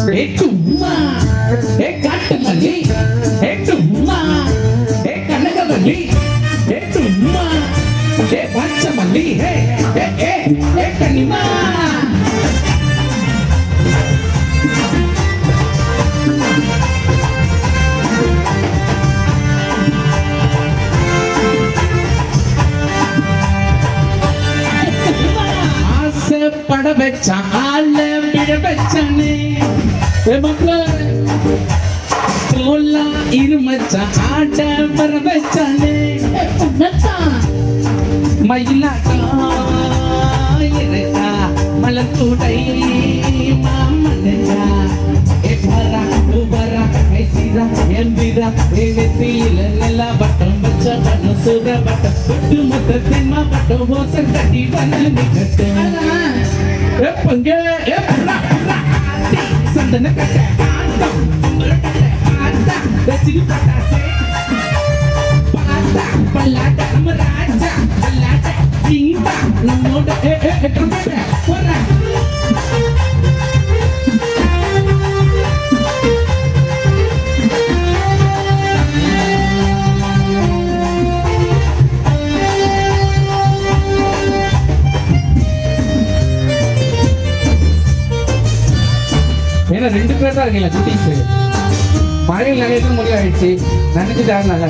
ஏ சும்மா ஏ காட்டுமல்லி ஏ சும்மா ஏ கனகவல்லி ஏ சும்மா ஏ பச்சமல்லி ஏ ஏ ஏ ஏ கனிமா பட வச்சா ஆள விட வச்சானே தோலா இருமச்சா ஆட வர வச்சானே மயிலாட்டா இருக்கா மலத்தூடை மாமனடா ஏ பரா உபரா ஐசிரா எம்பிரா ஏத்தில நெல்லா வட்டம் வச்ச வட்டம் சுட வட்டம் சுட்டு மொத்த தென்மா வட்டம் ஓசன் கட்டி வந்து நிக்கட்டு எப்பங்க எப்படா ஆட்டி சந்தன கட்ட ஆட்டம் ஆட்டா ரசிகி பட்டாசே பாட்டா பல்லாட்ட நம்ம ராஜா பல்லாட்ட நீடா நம்மோட கம்பட போறா ஏன்னா 2 பேர் தான் இருக்கீங்களா குட்டீஸ் மழையில் நிறைய முடிவாயிடுச்சு நினைச்சிட்டு ஆடுனால